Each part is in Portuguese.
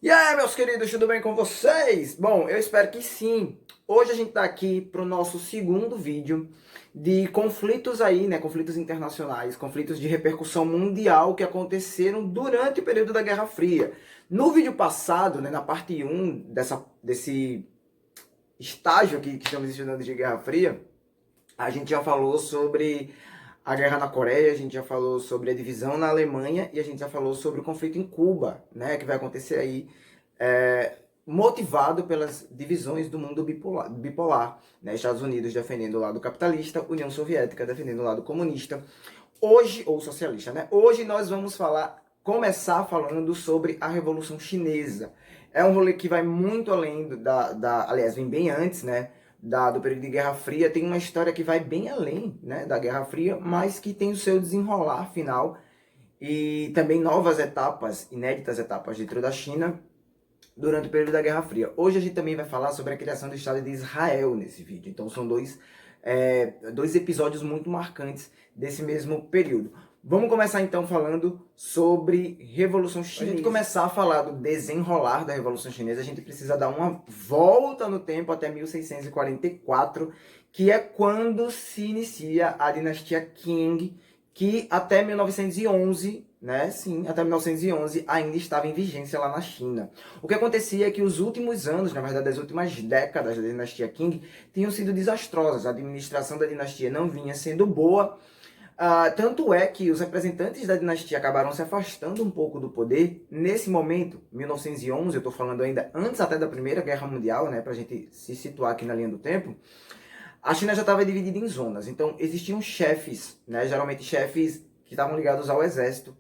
E aí, meus queridos, tudo bem com vocês? Bom, eu espero que sim. Hoje a gente está aqui para o nosso segundo vídeo de conflitos aí, né? Conflitos internacionais, conflitos de repercussão mundial que aconteceram durante o período da Guerra Fria. No vídeo passado, né, na parte um desse estágio aqui que estamos estudando de Guerra Fria, a gente já falou sobre a guerra na Coreia, a gente já falou sobre a divisão na Alemanha e a gente já falou sobre o conflito em Cuba, né, que vai acontecer aí, motivado pelas divisões do mundo bipolar, né, Estados Unidos defendendo o lado capitalista, União Soviética defendendo o lado comunista, hoje, ou socialista, né? Hoje nós vamos começar falando sobre a Revolução Chinesa. É um rolê que vai muito além aliás, vem bem antes, né? Do período de Guerra Fria, tem uma história que vai bem além, né, da Guerra Fria, mas que tem o seu desenrolar final e também novas etapas, inéditas etapas dentro da China durante o período da Guerra Fria. Hoje a gente também vai falar sobre a criação do Estado de Israel nesse vídeo, então são dois episódios muito marcantes desse mesmo período. Vamos começar então falando sobre Revolução Chinesa. Para a gente começar a falar do desenrolar da Revolução Chinesa, a gente precisa dar uma volta no tempo até 1644, que é quando se inicia a dinastia Qing, que até 1911, né? Sim, até 1911 ainda estava em vigência lá na China. O que acontecia é que os últimos anos, na verdade as últimas décadas da dinastia Qing, tinham sido desastrosas. A administração da dinastia não vinha sendo boa. Tanto é que os representantes da dinastia acabaram se afastando um pouco do poder. Nesse momento, 1911, eu estou falando ainda antes até da Primeira Guerra Mundial, né, para a gente se situar aqui na linha do tempo, a China já estava dividida em zonas. Então, existiam chefes, né, geralmente chefes que estavam ligados ao exército,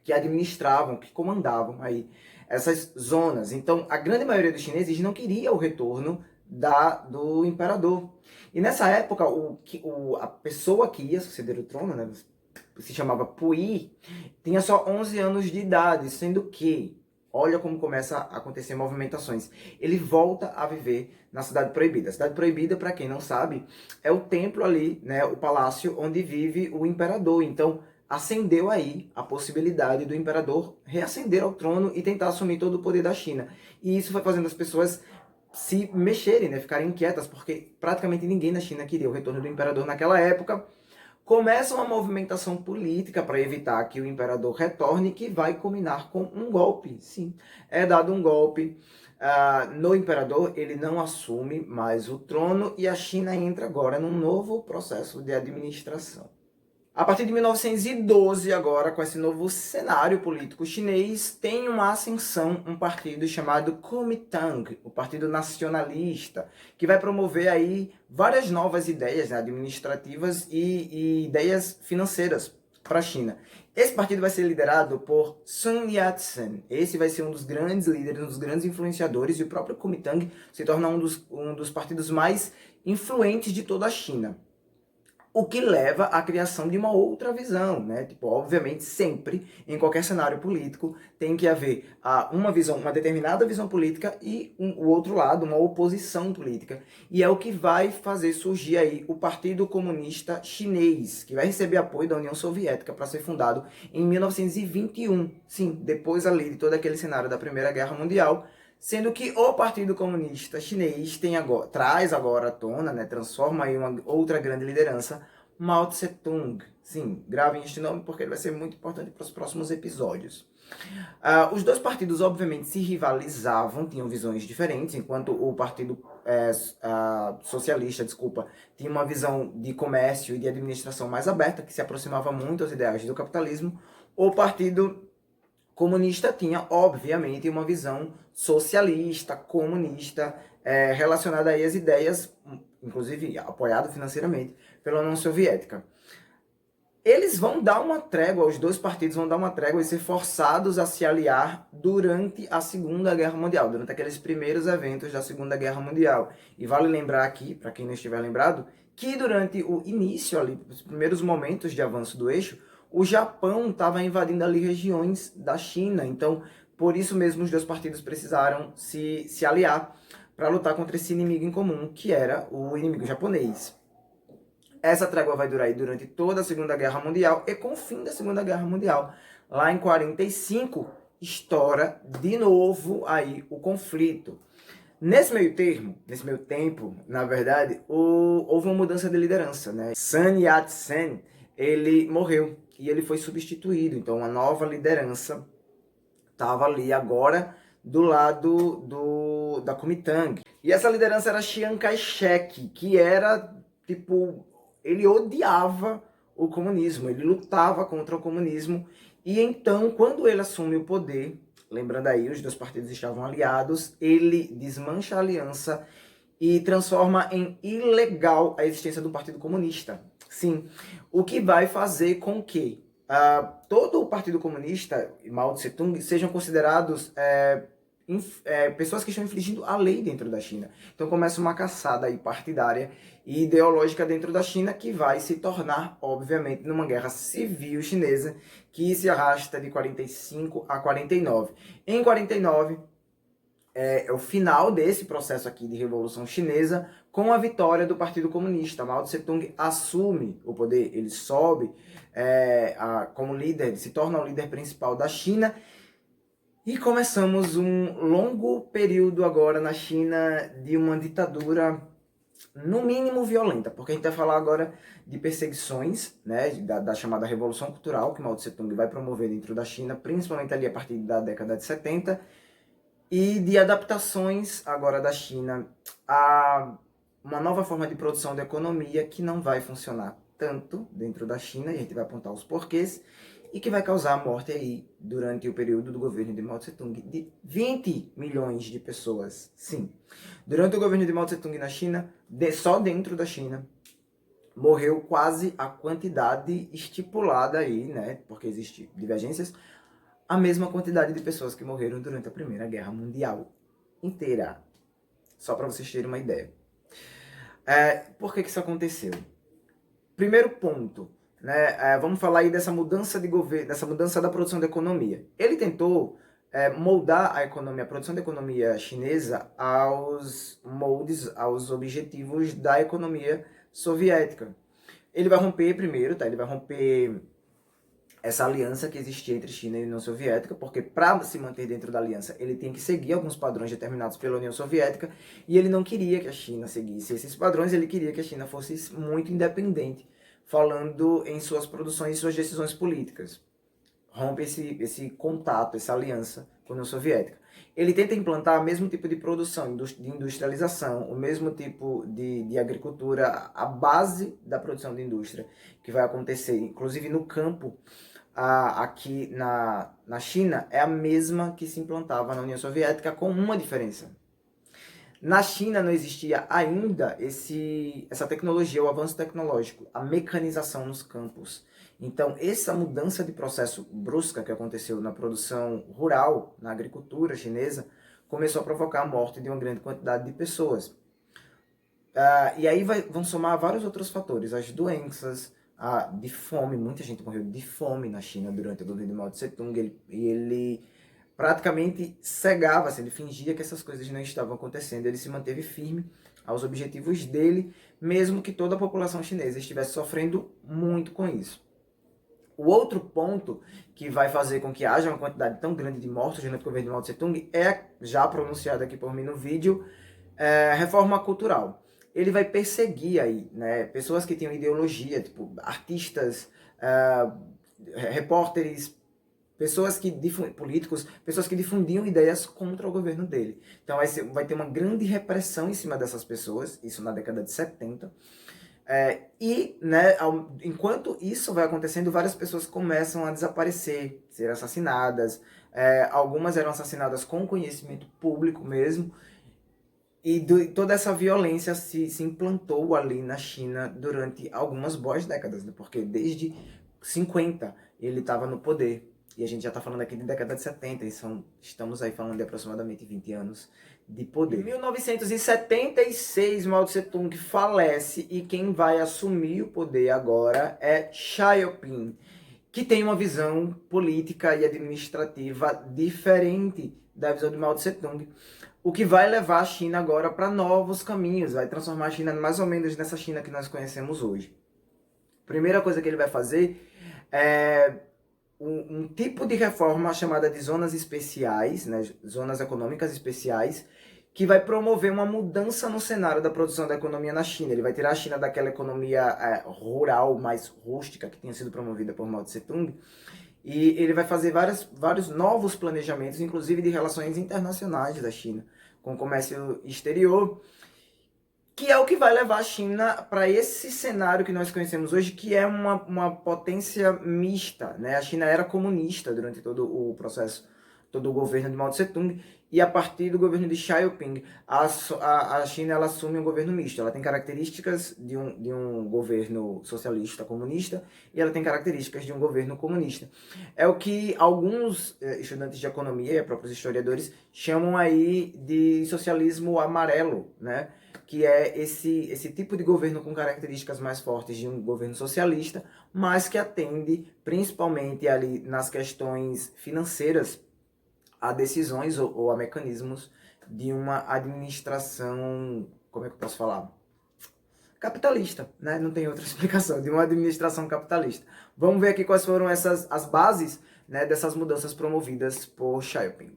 que administravam, que comandavam aí essas zonas. Então, a grande maioria dos chineses não queria o retorno do imperador. E nessa época, a pessoa que ia suceder o trono, né, se chamava Puyi, tinha só 11 anos de idade, sendo que, olha como começa a acontecer movimentações. Ele volta a viver na Cidade Proibida. A Cidade Proibida, para quem não sabe, é o templo ali, né, o palácio onde vive o imperador. Então, acendeu aí a possibilidade do imperador reacender ao trono e tentar assumir todo o poder da China. E isso foi fazendo as pessoas se mexerem, né, ficarem inquietas, porque praticamente ninguém na China queria o retorno do imperador naquela época. Começa uma movimentação política para evitar que o imperador retorne, que vai culminar com um golpe. Sim, é dado um golpe no imperador, ele não assume mais o trono e a China entra agora num novo processo de administração. A partir de 1912, agora, com esse novo cenário político chinês, tem uma ascensão, um partido chamado Kuomintang, o Partido Nacionalista, que vai promover aí várias novas ideias, né, administrativas e ideias financeiras para a China. Esse partido vai ser liderado por Sun Yat-sen. Esse vai ser um dos grandes líderes, um dos grandes influenciadores, e o próprio Kuomintang se torna um dos partidos mais influentes de toda a China. O que leva à criação de uma outra visão, né? Tipo, obviamente, sempre, em qualquer cenário político, tem que haver uma visão, uma determinada visão política e o outro lado, uma oposição política. E é o que vai fazer surgir aí o Partido Comunista Chinês, que vai receber apoio da União Soviética para ser fundado em 1921. Sim, depois ali de todo aquele cenário da Primeira Guerra Mundial, sendo que o Partido Comunista Chinês traz agora à tona, né, transforma aí uma outra grande liderança, Mao Tse-tung. Sim, gravem este nome porque ele vai ser muito importante para os próximos episódios. Os dois partidos, obviamente, se rivalizavam, tinham visões diferentes, enquanto o Partido Socialista, tinha uma visão de comércio e de administração mais aberta, que se aproximava muito aos ideais do capitalismo. O Partido Comunista tinha, obviamente, uma visão socialista, comunista, relacionada aí às ideias, inclusive apoiado financeiramente pela União Soviética. Eles vão dar uma trégua, os dois partidos vão dar uma trégua e ser forçados a se aliar durante a Segunda Guerra Mundial, durante aqueles primeiros eventos da Segunda Guerra Mundial. E vale lembrar aqui, para quem não estiver lembrado, que durante o início ali, os primeiros momentos de avanço do eixo, o Japão estava invadindo ali regiões da China. Então, por isso mesmo, os dois partidos precisaram se aliar para lutar contra esse inimigo em comum, que era o inimigo japonês. Essa trégua vai durar aí durante toda a Segunda Guerra Mundial e com o fim da Segunda Guerra Mundial, lá em 45, estoura de novo aí o conflito. Nesse meio tempo, na verdade, houve uma mudança de liderança, né? Sun Yat-sen, ele morreu e ele foi substituído. Então, uma nova liderança estava ali agora do lado da Kuomintang. E essa liderança era Chiang Kai-shek, que era, tipo, ele odiava o comunismo, ele lutava contra o comunismo. E então, quando ele assume o poder, lembrando aí, os dois partidos estavam aliados, ele desmancha a aliança e transforma em ilegal a existência do Partido Comunista. Sim, o que vai fazer com que todo o Partido Comunista e Mao Tse Tung sejam considerados pessoas que estão infringindo a lei dentro da China. Então começa uma caçada aí partidária e ideológica dentro da China que vai se tornar, obviamente, numa guerra civil chinesa que se arrasta de 45 a 49. Em 49, é o final desse processo aqui de Revolução Chinesa com a vitória do Partido Comunista. Mao Tse Tung assume o poder, ele sobe como líder, ele se torna o líder principal da China. E começamos um longo período agora na China de uma ditadura, no mínimo, violenta, porque a gente vai falar agora de perseguições, né, da chamada Revolução Cultural, que Mao Tse Tung vai promover dentro da China, principalmente ali a partir da década de 70, e de adaptações agora da China a uma nova forma de produção da economia que não vai funcionar tanto dentro da China, e a gente vai apontar os porquês, e que vai causar a morte aí, durante o período do governo de Mao Tse-tung, de 20 milhões de pessoas. Sim, durante o governo de Mao Tse-tung na China, só dentro da China, morreu quase a quantidade estipulada aí, né, porque existem divergências, a mesma quantidade de pessoas que morreram durante a Primeira Guerra Mundial inteira. Só para vocês terem uma ideia. Por que isso aconteceu? Primeiro ponto, né, vamos falar aí dessa mudança de governo, dessa mudança da produção da economia. Ele tentou moldar a economia, a produção da economia chinesa aos moldes, aos objetivos da economia soviética. Ele vai romper primeiro, tá? Ele vai romper essa aliança que existia entre China e União Soviética, porque para se manter dentro da aliança, ele tem que seguir alguns padrões determinados pela União Soviética, e ele não queria que a China seguisse esses padrões, ele queria que a China fosse muito independente, falando em suas produções e suas decisões políticas. Rompe esse contato, essa aliança com a União Soviética. Ele tenta implantar o mesmo tipo de produção, de industrialização, o mesmo tipo de agricultura, a base da produção de indústria, que vai acontecer, inclusive no campo, aqui na China, é a mesma que se implantava na União Soviética, com uma diferença. Na China não existia ainda essa tecnologia, o avanço tecnológico, a mecanização nos campos. Então, essa mudança de processo brusca que aconteceu na produção rural, na agricultura chinesa, começou a provocar a morte de uma grande quantidade de pessoas. E aí vão somar vários outros fatores, as doenças, de fome, muita gente morreu de fome na China durante o governo de Mao Tse Tung, ele praticamente cegava-se, ele fingia que essas coisas não estavam acontecendo, ele se manteve firme aos objetivos dele, mesmo que toda a população chinesa estivesse sofrendo muito com isso. O outro ponto que vai fazer com que haja uma quantidade tão grande de mortos durante o governo de Mao Tse Tung é, já pronunciado aqui por mim no vídeo, reforma cultural. Ele vai perseguir aí, né, pessoas que tinham ideologia, tipo artistas, repórteres, políticos, pessoas que difundiam ideias contra o governo dele. Então vai ter uma grande repressão em cima dessas pessoas, isso na década de 70. Né, enquanto isso vai acontecendo, várias pessoas começam a desaparecer, ser assassinadas. Algumas eram assassinadas com conhecimento público mesmo. E toda essa violência se implantou ali na China durante algumas boas décadas, né? Porque desde 50 ele estava no poder. E a gente já está falando aqui de década de 70, e estamos aí falando de aproximadamente 20 anos de poder. Em 1976, Mao Tse Tung falece, e quem vai assumir o poder agora é Xiaoping, que tem uma visão política e administrativa diferente da visão de Mao Tse Tung, o que vai levar a China agora para novos caminhos, vai transformar a China mais ou menos nessa China que nós conhecemos hoje. Primeira coisa que ele vai fazer é um tipo de reforma chamada de zonas especiais, né, zonas econômicas especiais, que vai promover uma mudança no cenário da produção da economia na China. Ele vai tirar a China daquela economia rural, mais rústica, que tinha sido promovida por Mao Tse-tung, e ele vai fazer vários novos planejamentos, inclusive de relações internacionais da China, com o comércio exterior, que é o que vai levar a China para esse cenário que nós conhecemos hoje, que é uma potência mista, né? A China era comunista durante todo o processo, todo o governo de Mao Tse-tung, e a partir do governo de Xi Jinping, a China ela assume um governo misto. Ela tem características de um governo socialista comunista e ela tem características de um governo comunista. É o que alguns estudantes de economia e próprios historiadores chamam aí de socialismo amarelo, né? Que é esse tipo de governo com características mais fortes de um governo socialista, mas que atende principalmente ali nas questões financeiras a decisões ou a mecanismos de uma administração, como é que eu posso falar? Capitalista, né? Não tem outra explicação, de uma administração capitalista. Vamos ver aqui quais foram as bases, né, dessas mudanças promovidas por Xi Jinping.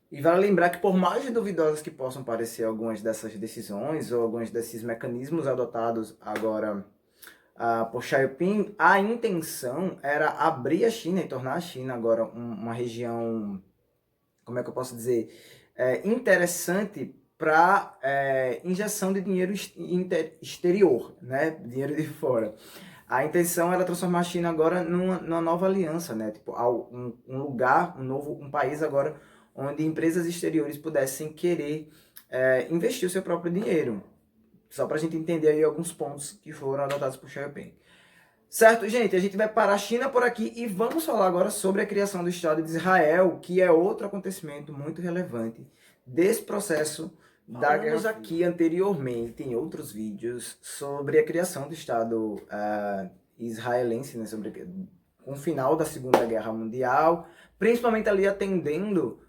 E vale lembrar que, por mais duvidosas que possam parecer algumas dessas decisões ou alguns desses mecanismos adotados agora por Xi Jinping, a intenção era abrir a China e tornar a China agora uma região, como é que eu posso dizer, interessante para injeção de dinheiro exterior, né? Dinheiro de fora. A intenção era transformar a China agora numa nova aliança, né? Tipo, um lugar, um país agora onde empresas exteriores pudessem querer investir o seu próprio dinheiro. Só para a gente entender aí alguns pontos que foram adotados por Xi Jinping. Certo, gente? A gente vai parar a China por aqui e vamos falar agora sobre a criação do Estado de Israel, que é outro acontecimento muito relevante desse processo da guerra. Falamos aqui anteriormente, em outros vídeos, sobre a criação do Estado israelense, né, sobre o final da Segunda Guerra Mundial, principalmente ali atendendo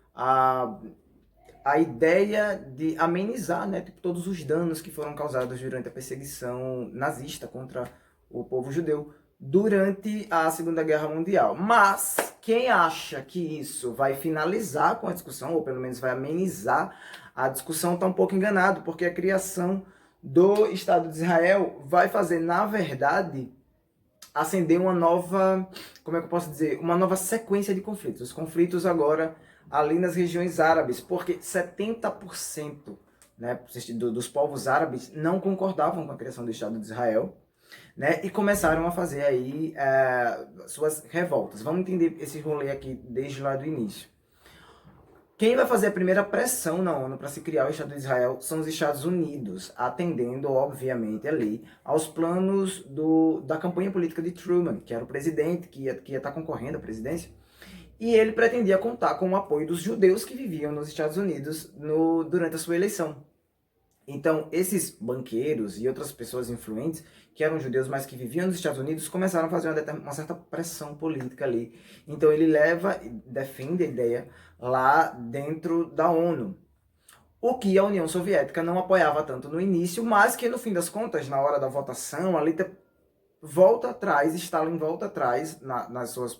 a ideia de amenizar, né, tipo, todos os danos que foram causados durante a perseguição nazista contra o povo judeu durante a Segunda Guerra Mundial. Mas quem acha que isso vai finalizar com a discussão, ou pelo menos vai amenizar a discussão, está um pouco enganado, porque a criação do Estado de Israel vai fazer, na verdade, acender uma nova, como é que eu posso dizer, uma nova sequência de conflitos. Os conflitos agora ali nas regiões árabes, porque 70%, né, dos povos árabes não concordavam com a criação do Estado de Israel, né, e começaram a fazer aí suas revoltas. Vamos entender esse rolê aqui desde lá do início. Quem vai fazer a primeira pressão na ONU para se criar o Estado de Israel são os Estados Unidos, atendendo, obviamente, ali aos planos da campanha política de Truman, que era o presidente, que ia estar concorrendo à presidência, e ele pretendia contar com o apoio dos judeus que viviam nos Estados Unidos durante a sua eleição. Então, esses banqueiros e outras pessoas influentes, que eram judeus, mas que viviam nos Estados Unidos, começaram a fazer uma certa pressão política ali. Então, ele defende a ideia lá dentro da ONU. O que a União Soviética não apoiava tanto no início, mas que, no fim das contas, na hora da votação, ali volta atrás, Stalin volta atrás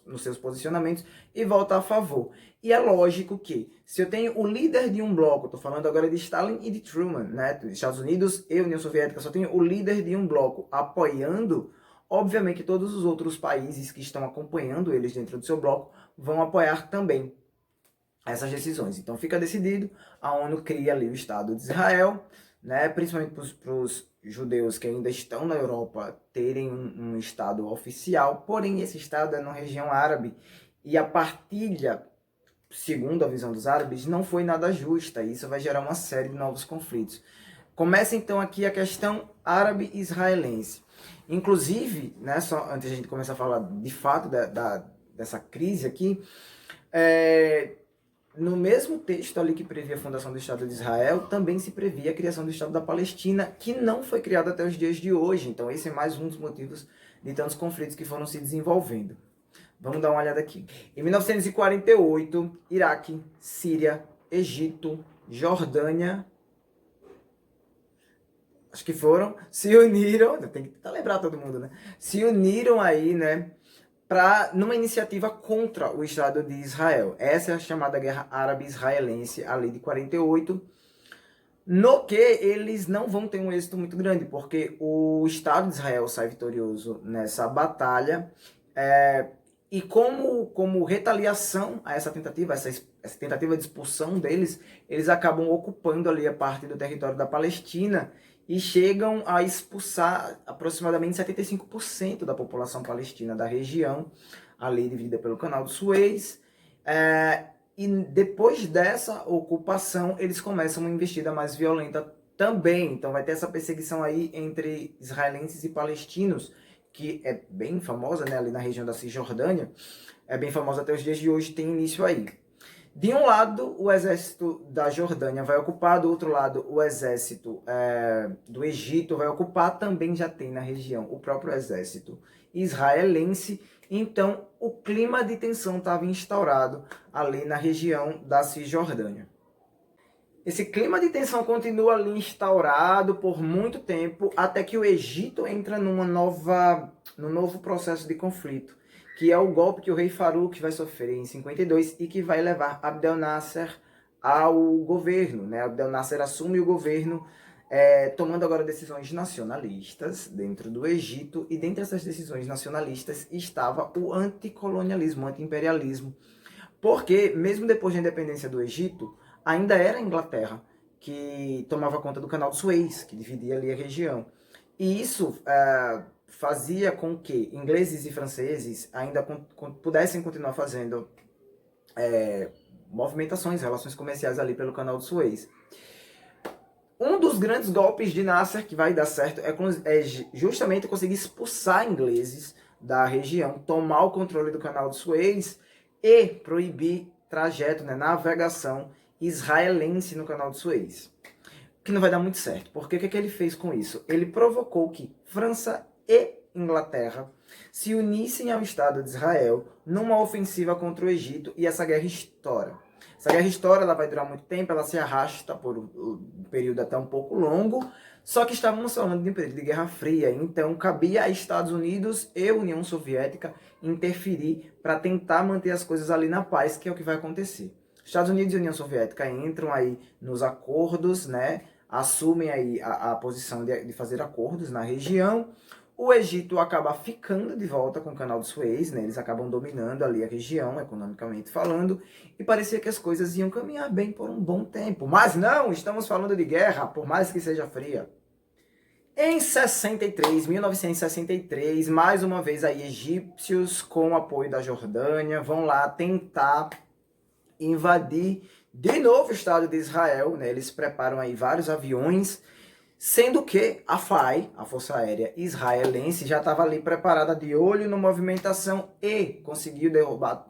nos seus posicionamentos e volta a favor. E é lógico que, se eu tenho o líder de um bloco, estou falando agora de Stalin e de Truman, né, dos Estados Unidos e União Soviética, só tenho o líder de um bloco apoiando, obviamente todos os outros países que estão acompanhando eles dentro do seu bloco vão apoiar também essas decisões. Então fica decidido, a ONU cria ali o Estado de Israel, né, principalmente para os judeus que ainda estão na Europa terem um Estado oficial, porém esse Estado é na região árabe e a partilha, segundo a visão dos árabes, não foi nada justa e isso vai gerar uma série de novos conflitos. Começa então aqui a questão árabe-israelense. Inclusive, né, só antes de a gente começar a falar de fato dessa crise aqui, no mesmo texto ali que previa a fundação do Estado de Israel, também se previa a criação do Estado da Palestina, que não foi criado até os dias de hoje. Então esse é mais um dos motivos de tantos conflitos que foram se desenvolvendo. Vamos dar uma olhada aqui. Em 1948, Iraque, Síria, Egito, Jordânia, acho que foram, se uniram, tem que tentar lembrar todo mundo, né? Se uniram aí, né, numa iniciativa contra o Estado de Israel. Essa é a chamada Guerra Árabe-Israelense, a Lei de 48, no que eles não vão ter um êxito muito grande, porque o Estado de Israel sai vitorioso nessa batalha, e como retaliação a essa tentativa, essa tentativa de expulsão deles, eles acabam ocupando ali a parte do território da Palestina e chegam a expulsar aproximadamente 75% da população palestina da região, ali dividida pelo Canal do Suez. E depois dessa ocupação, eles começam uma investida mais violenta também. Então vai ter essa perseguição aí entre israelenses e palestinos, que é bem famosa, né, ali na região da Cisjordânia, é bem famosa até os dias de hoje, tem início aí. De um lado, o exército da Jordânia vai ocupar, do outro lado, o exército do Egito vai ocupar, também já tem na região o próprio exército israelense. Então, o clima de tensão estava instaurado ali na região da Cisjordânia. Esse clima de tensão continua ali instaurado por muito tempo, até que o Egito entra num novo processo de conflito, que é o golpe que o rei Farouk vai sofrer em 52 e que vai levar Abdel Nasser ao governo, né? Abdel Nasser assume o governo, tomando agora decisões nacionalistas dentro do Egito, e dentre essas decisões nacionalistas estava o anticolonialismo, o anti-imperialismo, porque mesmo depois da independência do Egito, ainda era a Inglaterra que tomava conta do Canal do Suez, que dividia ali a região. E isso fazia com que ingleses e franceses ainda pudessem continuar fazendo movimentações, relações comerciais ali pelo Canal do Suez. Um dos grandes golpes de Nasser que vai dar certo é justamente conseguir expulsar ingleses da região, tomar o controle do Canal do Suez e proibir trajeto, né, navegação israelense no Canal do Suez. Que não vai dar muito certo, porque o que ele fez com isso? Ele provocou que França e Inglaterra se unissem ao Estado de Israel numa ofensiva contra o Egito, e essa guerra estoura. Essa guerra estoura, ela vai durar muito tempo, ela se arrasta por um período até um pouco longo, só que estávamos falando de um período de Guerra Fria, então cabia a Estados Unidos e União Soviética interferir para tentar manter as coisas ali na paz, que é o que vai acontecer. Estados Unidos e União Soviética entram aí nos acordos, né? Assumem aí a posição de fazer acordos na região. O Egito acaba ficando de volta com o Canal do Suez, né? Eles acabam dominando ali a região, economicamente falando, e parecia que as coisas iam caminhar bem por um bom tempo. Mas não, estamos falando de guerra, por mais que seja fria. Em 1963, mais uma vez aí egípcios, com o apoio da Jordânia, vão lá tentar invadir de novo o Estado de Israel, né? Eles preparam aí vários aviões, sendo que a FAI, a Força Aérea Israelense, já estava ali preparada de olho na movimentação e conseguiu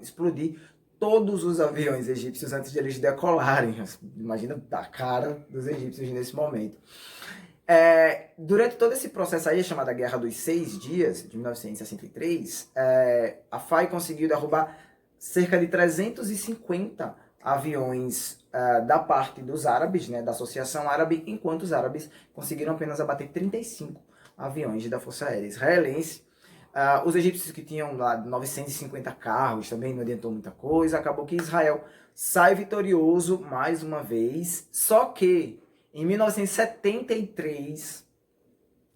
explodir todos os aviões egípcios antes de eles decolarem. Imagina a cara dos egípcios nesse momento. Durante todo esse processo aí, chamada Guerra dos 6 Dias, de 1963, a FAI conseguiu derrubar cerca de 350 aviões da parte dos árabes, né, da Associação Árabe, enquanto os árabes conseguiram apenas abater 35 aviões da Força Aérea Israelense. Os egípcios, que tinham lá 950 carros, também não adiantou muita coisa. Acabou que Israel sai vitorioso mais uma vez, só que em 1973,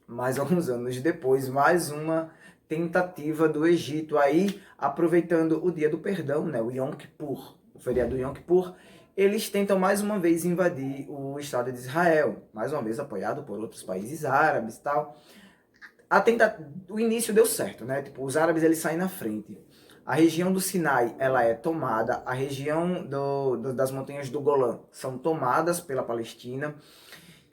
mais alguns anos depois, mais uma tentativa do Egito aí, aproveitando o dia do perdão, né, o Yom Kippur, o feriado do Yom Kippur, eles tentam mais uma vez invadir o Estado de Israel, mais uma vez apoiado por outros países árabes e tal. O início deu certo, né? Tipo, os árabes eles saem na frente. A região do Sinai ela é tomada, a região das montanhas do Golã são tomadas pela Palestina,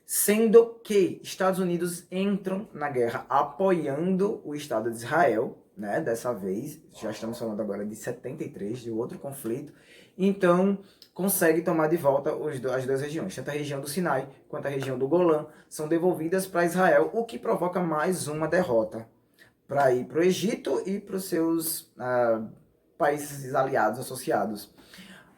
sendo que Estados Unidos entram na guerra apoiando o Estado de Israel, né? Dessa vez, já estamos falando agora de 73, de outro conflito. Então, consegue tomar de volta as duas regiões, tanto a região do Sinai quanto a região do Golã, são devolvidas para Israel, o que provoca mais uma derrota para ir para o Egito e para os seus países aliados, associados.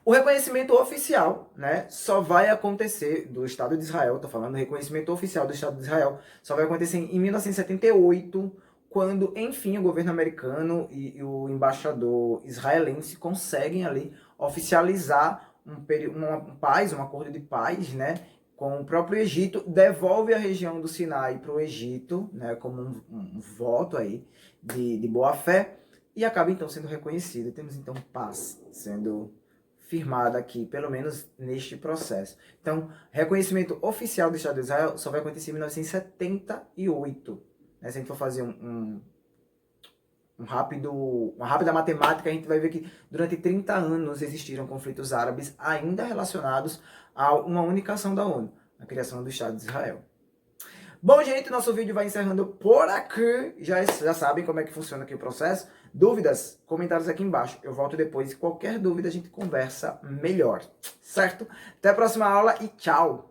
O reconhecimento oficial, né, só vai acontecer do Estado de Israel, estou falando do reconhecimento oficial do Estado de Israel, só vai acontecer em 1978, quando, enfim, o governo americano e o embaixador israelense conseguem ali oficializar um acordo de paz, né, com o próprio Egito, devolve a região do Sinai para o Egito, né, como um voto aí de boa-fé, e acaba então sendo reconhecida. Temos então paz sendo firmada aqui, pelo menos neste processo. Então, reconhecimento oficial do Estado de Israel só vai acontecer em 1978. Né? Se a gente for fazer uma rápida matemática, a gente vai ver que durante 30 anos existiram conflitos árabes ainda relacionados a uma única ação da ONU, a criação do Estado de Israel. Bom, gente, nosso vídeo vai encerrando por aqui. Já sabem como é que funciona aqui o processo. Dúvidas? Comentários aqui embaixo. Eu volto depois e qualquer dúvida a gente conversa melhor, certo? Até a próxima aula e tchau!